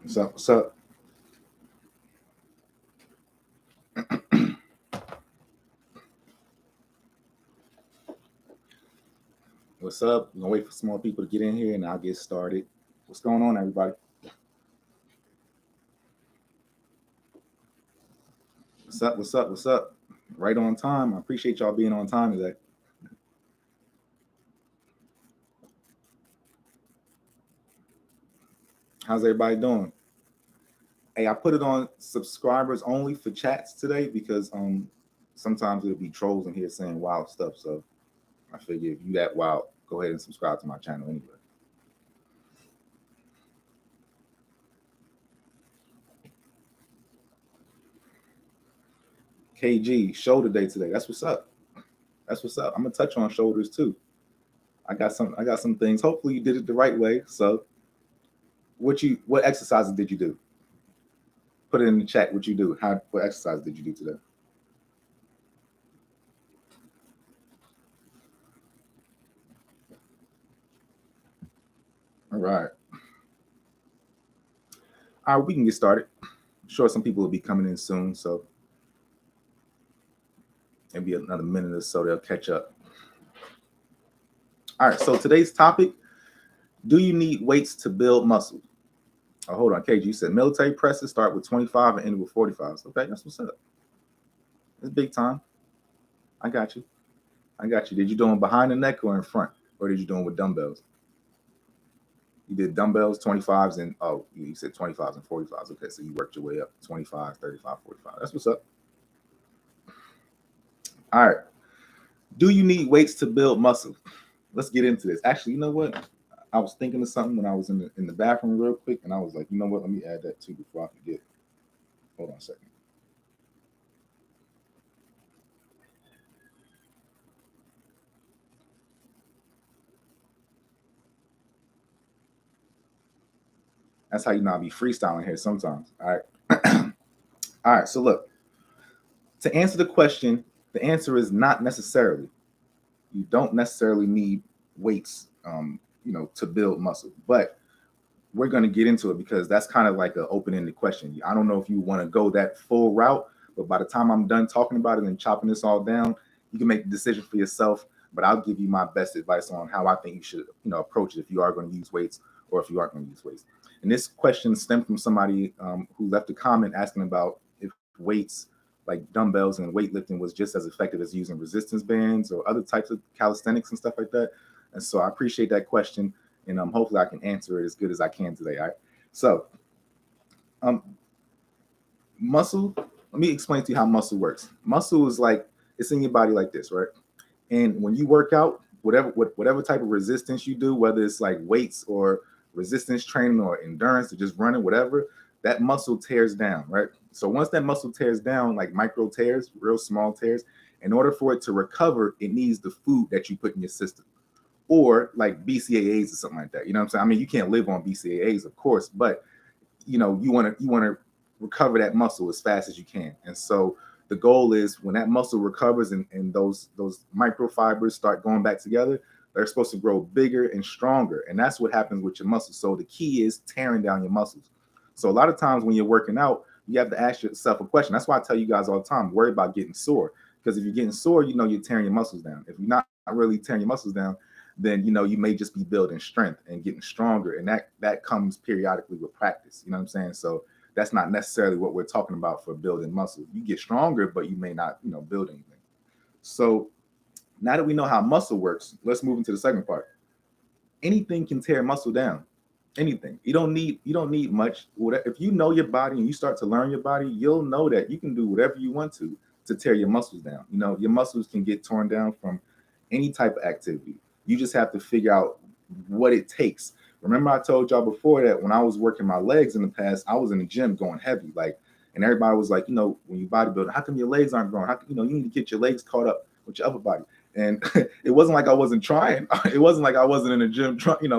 So, so what's up? We're gonna wait for some more people to get in here, and I'll get started. What's going on, everybody? What's up? What's up? What's up? Right on time. I appreciate y'all being on time today. How's everybody doing? Hey, I put it on subscribers only for chats today because sometimes it'll be trolls in here saying wild stuff. So I figure if you that wild, go ahead and subscribe to my channel anyway. KG shoulder day today. That's what's up. That's what's up. I'm gonna touch on shoulders too. I got some things. Hopefully you did it the right way. So what exercises did you do? Put it in the chat what you do. What exercise did you do today? All right. All right, we can get started. I'm sure some people will be coming in soon, so maybe another minute or so they'll catch up. All right, so today's topic: do you need weights to build muscle? Oh, hold on, KG. You said military presses start with 25 and end with 45s. Okay, that's what's up. It's big time. I got you. I got you. Did you do them behind the neck or in front, or did you do them with dumbbells? You did dumbbells, 25s, and you said 25s and 45s. Okay, so you worked your way up 25, 35, 45. That's what's up. All right. Do you need weights to build muscle? Let's get into this. Actually, you know what? I was thinking of something when I was in the bathroom real quick, and I was like, you know what? Let me add that too before I forget. Hold on a second. That's how you know I be freestyling here sometimes. All right. All right. So look, to answer the question, the answer is not necessarily. You don't necessarily need weights, to build muscle. But we're going to get into it because that's kind of like an open-ended question. I don't know if you want to go that full route, but by the time I'm done talking about it and chopping this all down, you can make the decision for yourself. But I'll give you my best advice on how I think you should, approach it if you are going to use weights or if you aren't going to use weights. And this question stemmed from somebody who left a comment asking about if weights like dumbbells and weightlifting was just as effective as using resistance bands or other types of calisthenics and stuff like that. And so I appreciate that question, and hopefully I can answer it as good as I can today. All right. So, muscle. Let me explain to you how muscle works. Muscle is like it's in your body like this, right? And when you work out, whatever type of resistance you do, whether it's like weights or resistance training or endurance or just running, whatever, that muscle tears down, right? So once that muscle tears down, like micro tears, real small tears, in order for it to recover, it needs the food that you put in your system, or like BCAAs or something like that. You know what I'm saying? I mean, you can't live on BCAAs, of course, but you want to recover that muscle as fast as you can. And so the goal is when that muscle recovers and those microfibers start going back together, they're supposed to grow bigger and stronger. And that's what happens with your muscles. So the key is tearing down your muscles. So a lot of times when you're working out, you have to ask yourself a question. That's why I tell you guys all the time, worry about getting sore. Because if you're getting sore, you're tearing your muscles down. If you're not really tearing your muscles down, then you may just be building strength and getting stronger. And that comes periodically with practice. You know what I'm saying? So that's not necessarily what we're talking about for building muscle. You get stronger, but you may not, build anything. So now that we know how muscle works, let's move into the second part. Anything can tear muscle down. Anything. You don't need much. If you know your body and you start to learn your body, you'll know that you can do whatever you want to tear your muscles down. Your muscles can get torn down from any type of activity. You just have to figure out what it takes. Remember, I told y'all before that when I was working my legs in the past, I was in the gym going heavy, and everybody was like, when you bodybuild, how come your legs aren't growing? How come, you need to get your legs caught up with your upper body. And it wasn't like I wasn't trying. It wasn't like I wasn't in the gym,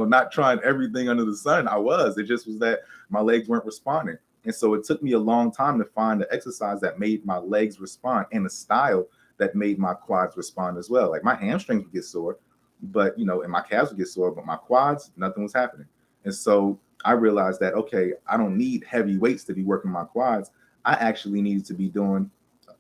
not trying everything under the sun. I was. It just was that my legs weren't responding. And so it took me a long time to find the exercise that made my legs respond and the style that made my quads respond as well. Like my hamstrings would get sore, but and my calves would get sore, but my quads, nothing was happening. And so I realized that, okay, I don't need heavy weights to be working my quads. I actually needed to be doing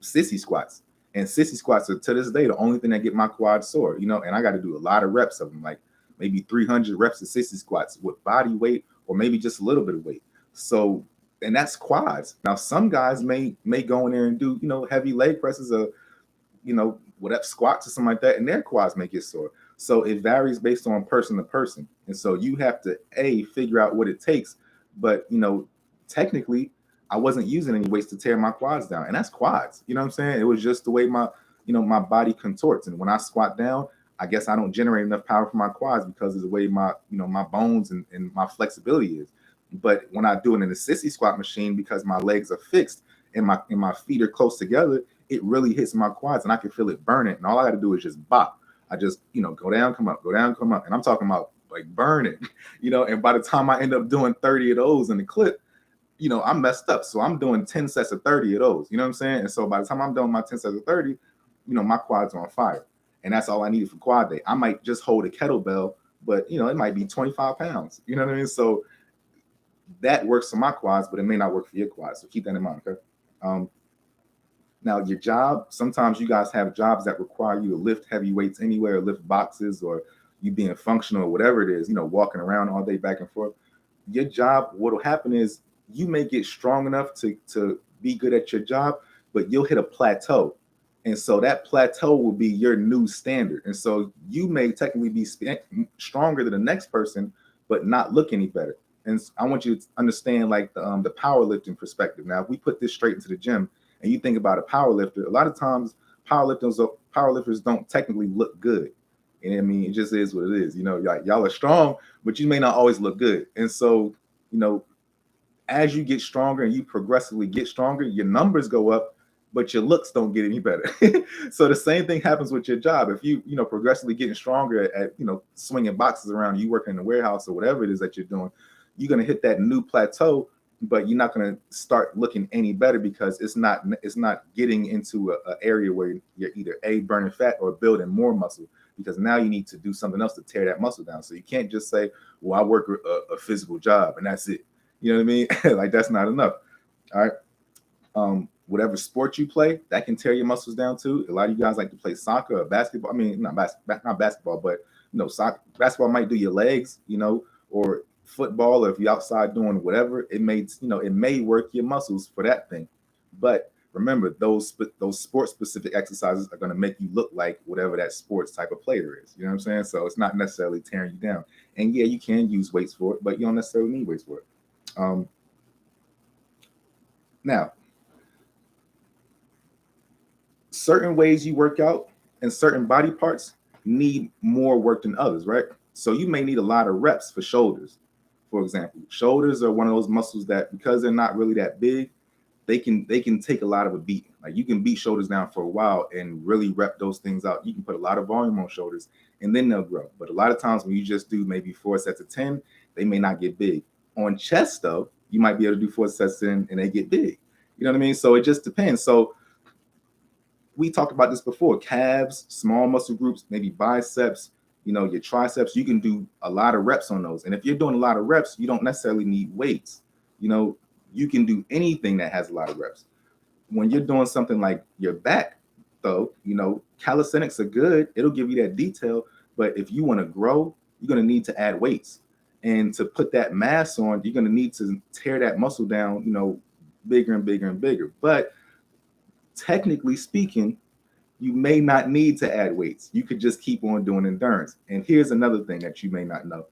sissy squats. And sissy squats are to this day the only thing that get my quads sore, and I got to do a lot of reps of them, like maybe 300 reps of sissy squats with body weight or maybe just a little bit of weight. So, and that's quads. Now, some guys may go in there and do, heavy leg presses of, whatever squats or something like that, and their quads may get sore. So it varies based on person to person. And so you have to figure out what it takes. But technically, I wasn't using any weights to tear my quads down. And that's quads. You know what I'm saying? It was just the way my body contorts. And when I squat down, I guess I don't generate enough power for my quads because of the way my bones and my flexibility is. But when I do it in a sissy squat machine, because my legs are fixed and my feet are close together, it really hits my quads and I can feel it burning. And all I got to do is just bop. I just, go down, come up, go down, come up. And I'm talking about like burning, and by the time I end up doing 30 of those in the clip, I'm messed up. So I'm doing 10 sets of 30 of those, you know what I'm saying? And so by the time I'm done my 10 sets of 30, my quads are on fire. And that's all I needed for quad day. I might just hold a kettlebell, but it might be 25 pounds. You know what I mean? So that works for my quads, but it may not work for your quads. So keep that in mind, okay? Now, your job, sometimes you guys have jobs that require you to lift heavy weights anywhere, lift boxes, or you being functional, or whatever it is, walking around all day back and forth. Your job, what will happen is you may get strong enough to be good at your job, but you'll hit a plateau. And so that plateau will be your new standard. And so you may technically be stronger than the next person, but not look any better. And I want you to understand like the powerlifting perspective. Now, if we put this straight into the gym, and you think about a power lifter, a lot of times powerlifters don't technically look good. And I mean, it just is what it is. Y'all are strong, but you may not always look good. And so, as you get stronger and you progressively get stronger, your numbers go up, but your looks don't get any better. So the same thing happens with your job. If you, progressively getting stronger at, swinging boxes around, you working in the warehouse or whatever it is that you're doing, you're going to hit that new plateau, but you're not going to start looking any better because it's not getting into an area where you're either burning fat or building more muscle, because now you need to do something else to tear that muscle down. So you can't just say, well, I work a physical job and that's it. You know what I mean? Like that's not enough. All right. Whatever sport you play, that can tear your muscles down too. A lot of you guys like to play soccer or basketball. I mean, not basketball, but soccer, basketball might do your legs, or football, or if you're outside doing whatever, it may work your muscles for that thing. But remember, those sports specific exercises are going to make you look like whatever that sports type of player is. You know what I'm saying? So it's not necessarily tearing you down. And yeah, you can use weights for it, but you don't necessarily need weights for it. Now, certain ways you work out and certain body parts need more work than others, right? So you may need a lot of reps for shoulders. For example, shoulders are one of those muscles that, because they're not really that big, they can take a lot of a beating. Like you can beat shoulders down for a while and really rep those things out. You can put a lot of volume on shoulders and then they'll grow. But a lot of times when you just do maybe 4 sets of 10, they may not get big. On chest though, you might be able to do 4 sets in and they get big. You know what I mean? So it just depends. So we talked about this before, calves, small muscle groups, maybe biceps, your triceps, you can do a lot of reps on those. And if you're doing a lot of reps, you don't necessarily need weights. You can do anything that has a lot of reps. When you're doing something like your back, though, calisthenics are good. It'll give you that detail. But if you want to grow, you're going to need to add weights. And to put that mass on, you're going to need to tear that muscle down, bigger and bigger and bigger. But technically speaking, you may not need to add weights. You could just keep on doing endurance. And here's another thing that you may not know.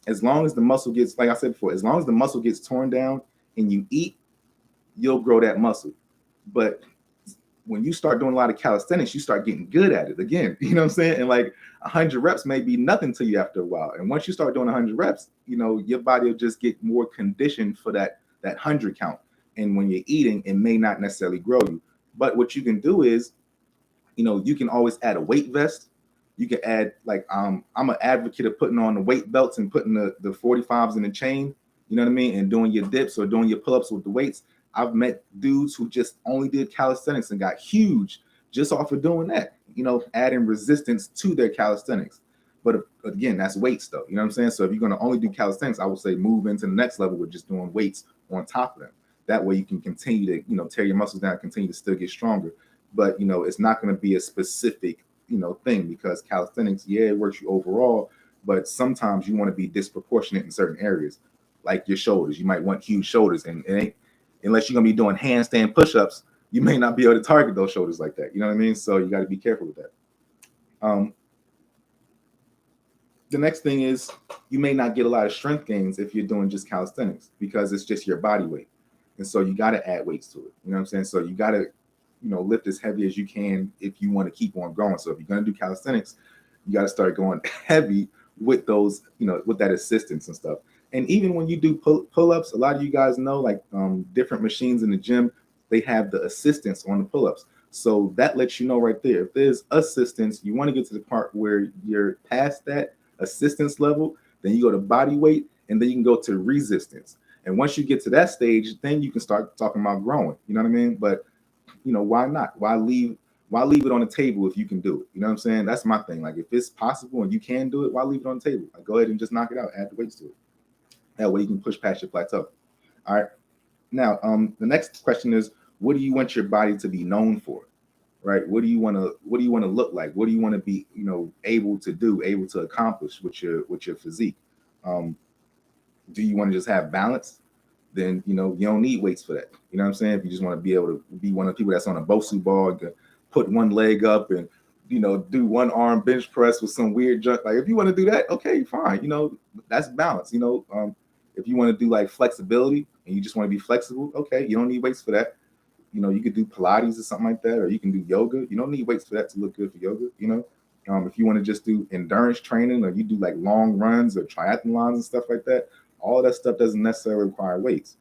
As long as the muscle gets, like I said before, as long as the muscle gets torn down and you eat, you'll grow that muscle. But when you start doing a lot of calisthenics, you start getting good at it again. You know what I'm saying? And like 100 reps may be nothing to you after a while. And once you start doing 100 reps, your body will just get more conditioned for that 100 count. And when you're eating, it may not necessarily grow you. But what you can do is, you can always add a weight vest. You can add, like, I'm an advocate of putting on the weight belts and putting the 45s in the chain, you know what I mean? And doing your dips or doing your pull-ups with the weights. I've met dudes who just only did calisthenics and got huge just off of doing that, adding resistance to their calisthenics. But again, that's weights though. You know what I'm saying? So if you're going to only do calisthenics, I would say move into the next level with just doing weights on top of them. That way you can continue to, tear your muscles down, continue to still get stronger. But, it's not going to be a specific, thing, because calisthenics, yeah, it works you overall, but sometimes you want to be disproportionate in certain areas, like your shoulders. You might want huge shoulders, and it ain't, unless you're going to be doing handstand push-ups, you may not be able to target those shoulders like that. You know what I mean? So you got to be careful with that. The next thing is, you may not get a lot of strength gains if you're doing just calisthenics, because it's just your body weight. And so you got to add weights to it. You know what I'm saying? So you got to, lift as heavy as you can if you want to keep on going. So if you're going to do calisthenics, you got to start going heavy with those, with that assistance and stuff. And even when you do pull-ups, a lot of you guys know, like different machines in the gym, they have the assistance on the pull-ups. So that lets you know right there, if there's assistance, you want to get to the part where you're past that assistance level, then you go to body weight, and then you can go to resistance. And once you get to that stage, then you can start talking about growing. You know what I mean? But why not? Why leave it on the table if you can do it? You know what I'm saying? That's my thing. Like, if it's possible and you can do it, why leave it on the table? Like, go ahead and just knock it out, add the weights to it. That way you can push past your plateau. All right. Now, the next question is, what do you want your body to be known for? Right? What do you want to look like? What do you want to be, able to do, able to accomplish with your physique? Do you want to just have balance? Then you don't need weights for that. You know what I'm saying? If you just want to be able to be one of the people that's on a Bosu ball and put one leg up and do one arm bench press with some weird junk. Like, if you want to do that, okay, fine. That's balance. If you want to do like flexibility and you just want to be flexible, okay, you don't need weights for that. You could do Pilates or something like that, or you can do yoga. You don't need weights for that to look good for yoga. If you want to just do endurance training, or you do like long runs or triathlons and stuff like that, all that stuff doesn't necessarily require weights.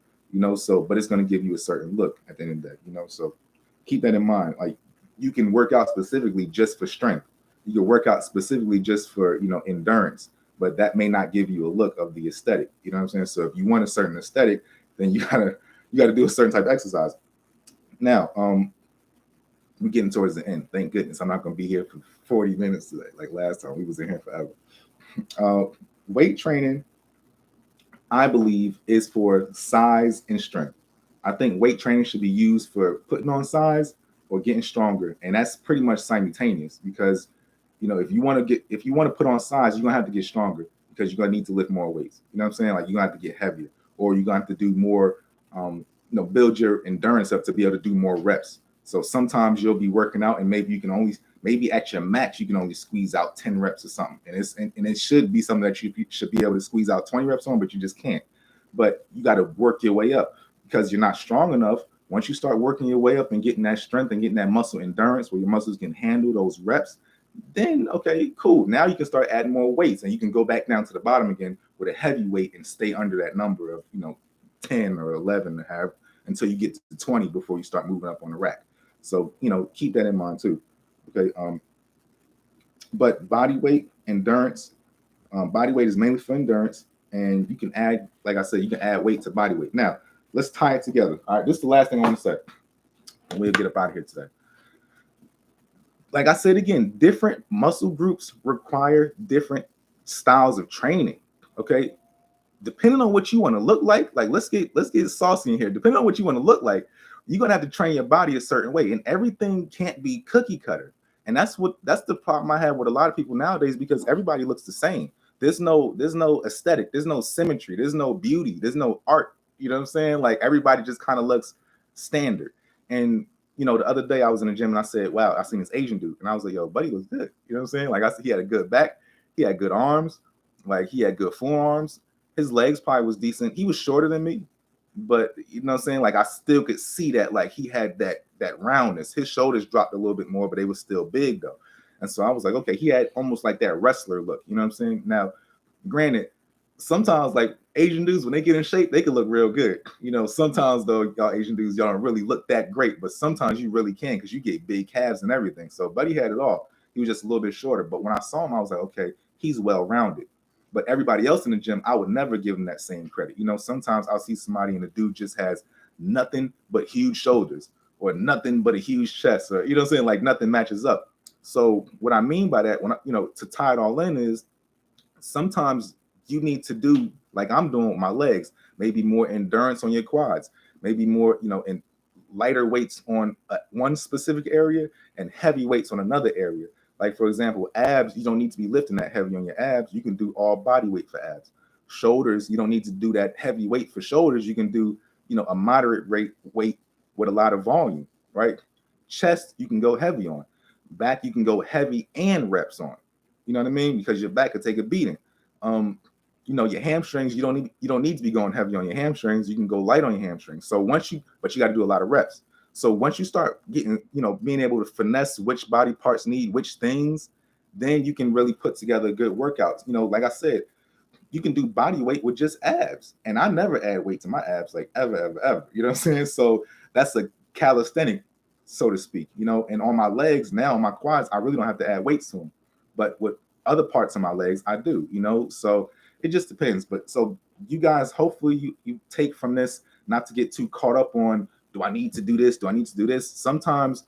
So, but it's going to give you a certain look at the end of the day. So keep that in mind. Like, you can work out specifically just for strength. You can work out specifically just for, endurance, but that may not give you a look of the aesthetic. You know what I'm saying? So if you want a certain aesthetic, then you gotta do a certain type of exercise. Now, we're getting towards the end. Thank goodness I'm not going to be here for 40 minutes today, like last time. We was in here forever. Weight training, I believe, is for size and strength. I think weight training should be used for putting on size or getting stronger, and that's pretty much simultaneous. Because if you want to put on size, you're gonna have to get stronger, because you're gonna need to lift more weights. You know what I'm saying? Like, you're gonna have to get heavier, or you're gonna have to do more. Build your endurance up to be able to do more reps. So sometimes you'll be working out, and maybe at your max you can only squeeze out 10 reps or something, and it should be something that you should be able to squeeze out 20 reps on, but you just can't. But you got to work your way up, because you're not strong enough. Once you start working your way up and getting that strength and getting that muscle endurance where your muscles can handle those reps, then okay, cool. Now you can start adding more weights, and you can go back down to the bottom again with a heavy weight and stay under that number of 10 or 11 to have, until you get to 20 before you start moving up on the rack. So keep that in mind too. Okay. But body weight, endurance, body weight is mainly for endurance, and you can add, like I said, you can add weight to body weight. Now let's tie it together. All right, this is the last thing I want to say, and we'll get up out of here today. Like I said again, different muscle groups require different styles of training. Okay. Depending on what you want to look like let's get saucy in here. Depending on what you want to look like, you're gonna have to train your body a certain way, and everything can't be cookie cutter. And that's the problem I have with a lot of people nowadays, because everybody looks the same. There's no aesthetic, there's no symmetry, there's no beauty, there's no art. You know what I'm saying? Like, everybody just kind of looks standard. And the other day I was in the gym and I said, wow, I seen this Asian dude, and I was like, yo, buddy looks good. You know what I'm saying? Like, I said, he had a good back, he had good arms, like he had good forearms. His legs probably was decent. He was shorter than me, but you know what I'm saying? Like, I still could see that, like, he had that roundness. His shoulders dropped a little bit more, but they were still big though. And so I was like, okay, he had almost like that wrestler look. You know what I'm saying? Now, granted, sometimes like Asian dudes, when they get in shape, they can look real good. Sometimes though, y'all Asian dudes, y'all don't really look that great, but sometimes you really can, because you get big calves and everything. So Buddy had it all. He was just a little bit shorter. But when I saw him, I was like, okay, he's well-rounded. But everybody else in the gym, I would never give them that same credit. Sometimes I'll see somebody and the dude just has nothing but huge shoulders, or nothing but a huge chest, or, you know what I'm saying? Like, nothing matches up. So what I mean by that, when to tie it all in, is sometimes you need to do like I'm doing with my legs, maybe more endurance on your quads, maybe more, in lighter weights on one specific area and heavy weights on another area. Like for example, abs, you don't need to be lifting that heavy on your abs. You can do all body weight for abs. Shoulders, you don't need to do that heavy weight for shoulders. You can do, a moderate rate weight with a lot of volume, right? Chest, you can go heavy on. Back, you can go heavy and reps on. You know what I mean? Because your back could take a beating. Your hamstrings, you don't need to be going heavy on your hamstrings. You can go light on your hamstrings. So but you got to do a lot of reps. So once you start getting, being able to finesse which body parts need which things, then you can really put together good workouts. Like I said, you can do body weight with just abs. And I never add weight to my abs, like ever, ever, ever. You know what I'm saying? So that's a calisthenic, so to speak, and on my legs now, on my quads, I really don't have to add weights to them. But with other parts of my legs, I do, so it just depends. But so you guys, hopefully you take from this not to get too caught up on, do I need to do this? Do I need to do this? Sometimes,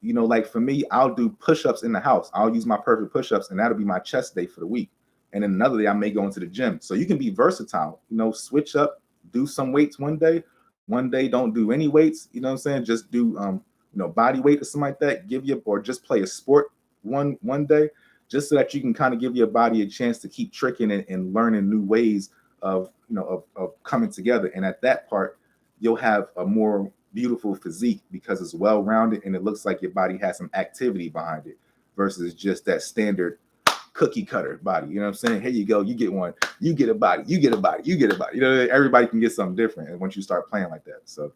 like for me, I'll do push-ups in the house. I'll use my perfect push-ups, and that'll be my chest day for the week. And then another day I may go into the gym. So you can be versatile, switch up, do some weights one day don't do any weights, you know what I'm saying? Just do body weight or something like that. Or just play a sport one day, just so that you can kind of give your body a chance to keep tricking and learning new ways of coming together. And at that part, you'll have a more beautiful physique because it's well-rounded and it looks like your body has some activity behind it versus just that standard cookie cutter body. You know what I'm saying? Here you go. You get one. You get a body. You get a body. You get a body. Everybody can get something different. And once you start playing like that. So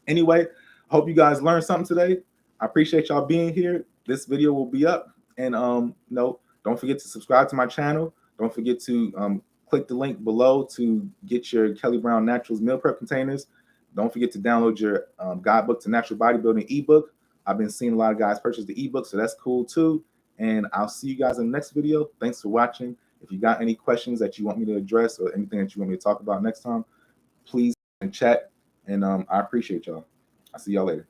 anyway, hope you guys learned something today. I appreciate y'all being here. This video will be up. And don't forget to subscribe to my channel. Don't forget to click the link below to get your Kelly Brown Naturals meal prep containers. Don't forget to download your guidebook to natural bodybuilding ebook. I've been seeing a lot of guys purchase the ebook, so that's cool too. And I'll see you guys in the next video. Thanks for watching. If you got any questions that you want me to address or anything that you want me to talk about next time, please chat. And I appreciate y'all. I'll see y'all later.